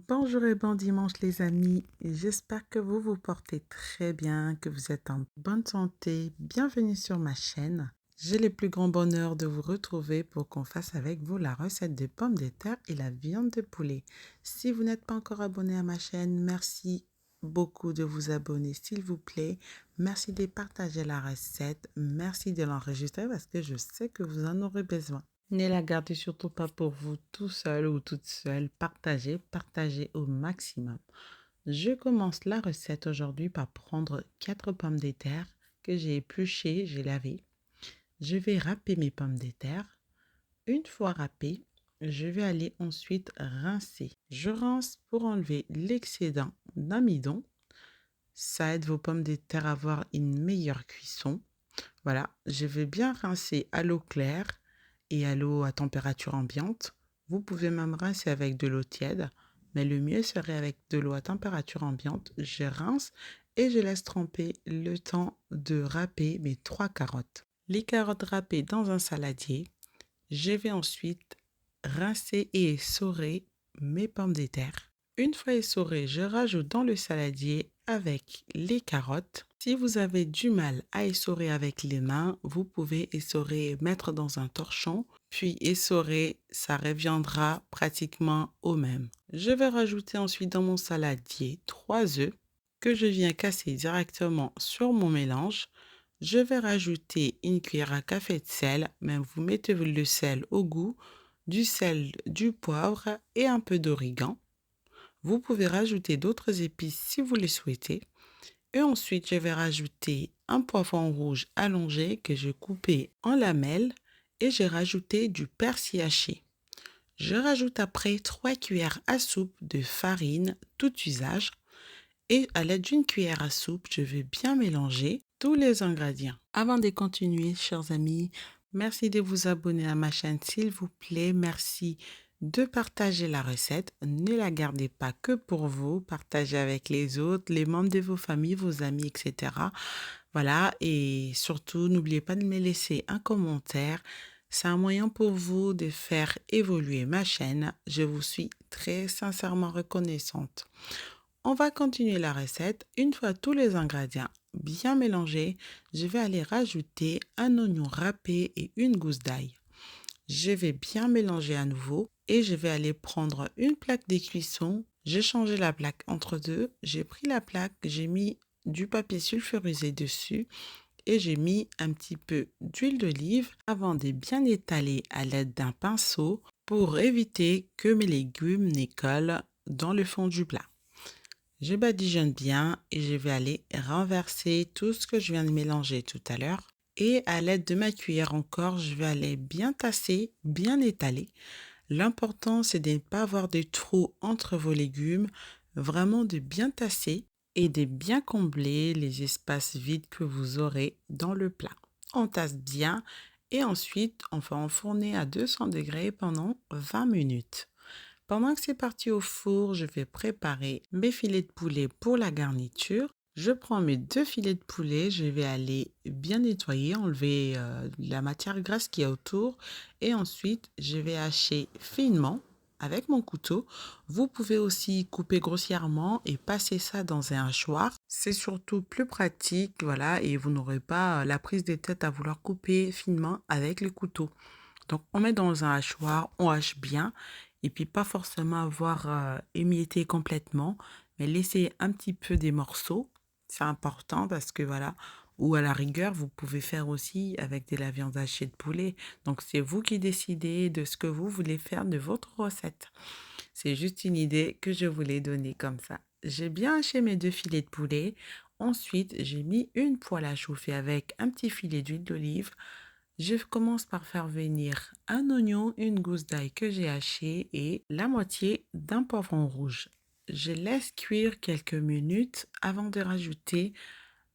Bonjour et bon dimanche les amis, j'espère que vous vous portez très bien, que vous êtes en bonne santé. Bienvenue sur ma chaîne. J'ai le plus grand bonheur de vous retrouver pour qu'on fasse avec vous la recette de pommes de terre et la viande de poulet. Si vous n'êtes pas encore abonné à ma chaîne, merci beaucoup de vous abonner s'il vous plaît. Merci de partager la recette, merci de l'enregistrer parce que je sais que vous en aurez besoin. Ne la gardez surtout pas pour vous tout seul ou toute seule. Partagez, partagez au maximum. Je commence la recette aujourd'hui par prendre 4 pommes de terre que j'ai épluchées, j'ai lavées. Je vais râper mes pommes de terre. Une fois râpées, je vais aller ensuite rincer. Je rince pour enlever l'excédent d'amidon. Ça aide vos pommes de terre à avoir une meilleure cuisson. Voilà, je vais bien rincer à l'eau claire et à l'eau à température ambiante. Vous pouvez même rincer avec de l'eau tiède, mais le mieux serait avec de l'eau à température ambiante. Je rince et je laisse tremper le temps de râper mes 3 carottes. Les carottes râpées dans un saladier. Je vais ensuite rincer et essorer mes pommes de terre. Une fois essorées, je rajoute dans le saladier avec les carottes. Si vous avez du mal à essorer avec les mains, vous pouvez essorer et mettre dans un torchon, puis essorer, ça reviendra pratiquement au même. Je vais rajouter ensuite dans mon saladier 3 œufs que je viens casser directement sur mon mélange. Je vais rajouter une cuillère à café de sel, mais vous mettez le sel au goût, du sel, du poivre et un peu d'origan. Vous pouvez rajouter d'autres épices si vous le souhaitez. Et ensuite, je vais rajouter un poivron rouge allongé que j'ai coupé en lamelles et j'ai rajouté du persil haché. Je rajoute après 3 cuillères à soupe de farine, tout usage. Et à l'aide d'une cuillère à soupe, je vais bien mélanger tous les ingrédients. Avant de continuer, chers amis, merci de vous abonner à ma chaîne s'il vous plaît. Merci de partager la recette. Ne la gardez pas que pour vous. Partagez avec les autres, les membres de vos familles, vos amis, etc. Voilà, et surtout, n'oubliez pas de me laisser un commentaire. C'est un moyen pour vous de faire évoluer ma chaîne. Je vous suis très sincèrement reconnaissante. On va continuer la recette. Une fois tous les ingrédients bien mélangés, je vais aller rajouter un oignon râpé et une gousse d'ail. Je vais bien mélanger à nouveau et je vais aller prendre une plaque de cuisson. J'ai changé la plaque entre deux. J'ai pris la plaque, j'ai mis du papier sulfurisé dessus et j'ai mis un petit peu d'huile d'olive avant de bien étaler à l'aide d'un pinceau pour éviter que mes légumes ne collent dans le fond du plat. Je badigeonne bien et je vais aller renverser tout ce que je viens de mélanger tout à l'heure. Et à l'aide de ma cuillère encore, je vais aller bien tasser, bien étaler. L'important, c'est de ne pas avoir de trous entre vos légumes, vraiment de bien tasser et de bien combler les espaces vides que vous aurez dans le plat. On tasse bien et ensuite, on va enfourner à 200 degrés pendant 20 minutes. Pendant que c'est parti au four, je vais préparer mes filets de poulet pour la garniture. Je prends mes 2 filets de poulet, je vais aller bien nettoyer, enlever la matière grasse qui est autour et ensuite je vais hacher finement avec mon couteau. Vous pouvez aussi couper grossièrement et passer ça dans un hachoir. C'est surtout plus pratique, voilà, et vous n'aurez pas la prise de tête à vouloir couper finement avec le couteau. Donc, on met dans un hachoir, on hache bien et puis pas forcément avoir émietté complètement, mais laisser un petit peu des morceaux. C'est important parce que voilà, ou à la rigueur, vous pouvez faire aussi avec de la viande hachée de poulet. Donc, c'est vous qui décidez de ce que vous voulez faire de votre recette. C'est juste une idée que je voulais donner comme ça. J'ai bien haché mes 2 filets de poulet. Ensuite, j'ai mis une poêle à chauffer avec un petit filet d'huile d'olive. Je commence par faire venir un oignon, une gousse d'ail que j'ai haché et la moitié d'un poivron rouge. Je laisse cuire quelques minutes avant de rajouter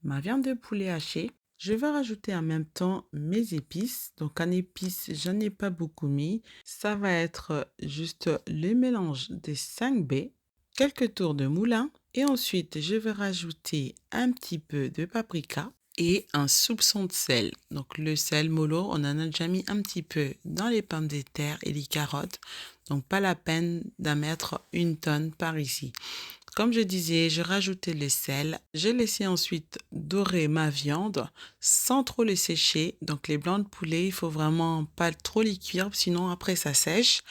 ma viande de poulet hachée. Je vais rajouter en même temps mes épices. Donc en épices, j'en ai pas beaucoup mis. Ça va être juste le mélange des 5 baies, quelques tours de moulin et ensuite je vais rajouter un petit peu de paprika et un soupçon de sel. Donc le sel mollo, on en a déjà mis un petit peu dans les pommes de terre et les carottes. Donc, pas la peine d'en mettre une tonne par ici. Comme je disais, je rajoutais le sel. J'ai laissé ensuite dorer ma viande sans trop les sécher. Donc les blancs de poulet, il faut vraiment pas trop les cuire, sinon après ça sèche.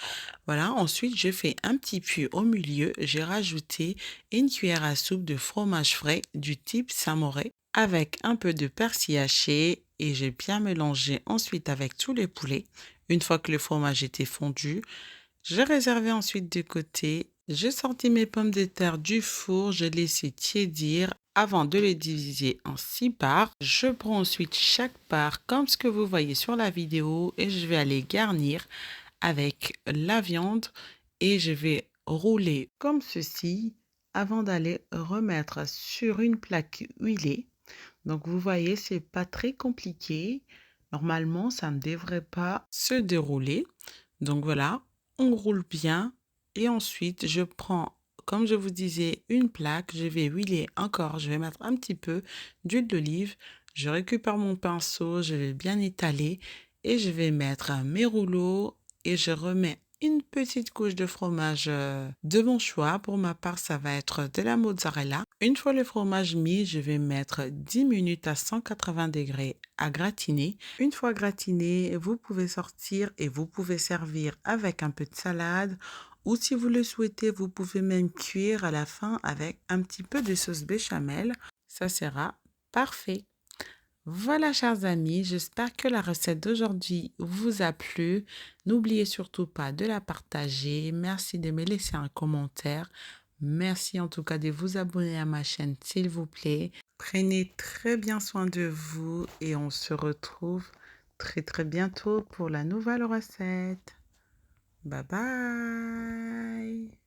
Voilà, ensuite je fais un petit puits au milieu. J'ai rajouté une cuillère à soupe de fromage frais du type Samouraï avec un peu de persil haché et j'ai bien mélangé ensuite avec tous les poulets. Une fois que le fromage était fondu, j'ai réservé ensuite de côté. J'ai sorti mes pommes de terre du four, j'ai laissé tiédir avant de les diviser en 6 parts. Je prends ensuite chaque part comme ce que vous voyez sur la vidéo et je vais aller garnir avec la viande et je vais rouler comme ceci avant d'aller remettre sur une plaque huilée. Donc vous voyez, c'est pas très compliqué. Normalement, ça ne devrait pas se dérouler. Donc voilà, on roule bien et ensuite je prends, comme je vous disais, une plaque, je vais huiler encore, je vais mettre un petit peu d'huile d'olive, je récupère mon pinceau, je vais bien étaler et je vais mettre mes rouleaux et je remets une petite couche de fromage de mon choix. Pour ma part, ça va être de la mozzarella. Une fois le fromage mis, je vais mettre 10 minutes à 180 degrés à gratiner. Une fois gratiné, vous pouvez sortir et vous pouvez servir avec un peu de salade ou si vous le souhaitez, vous pouvez même cuire à la fin avec un petit peu de sauce béchamel. Ça sera parfait. Voilà, chers amis, j'espère que la recette d'aujourd'hui vous a plu. N'oubliez surtout pas de la partager. Merci de me laisser un commentaire. Merci en tout cas de vous abonner à ma chaîne, s'il vous plaît. Prenez très bien soin de vous et on se retrouve très très bientôt pour la nouvelle recette. Bye bye.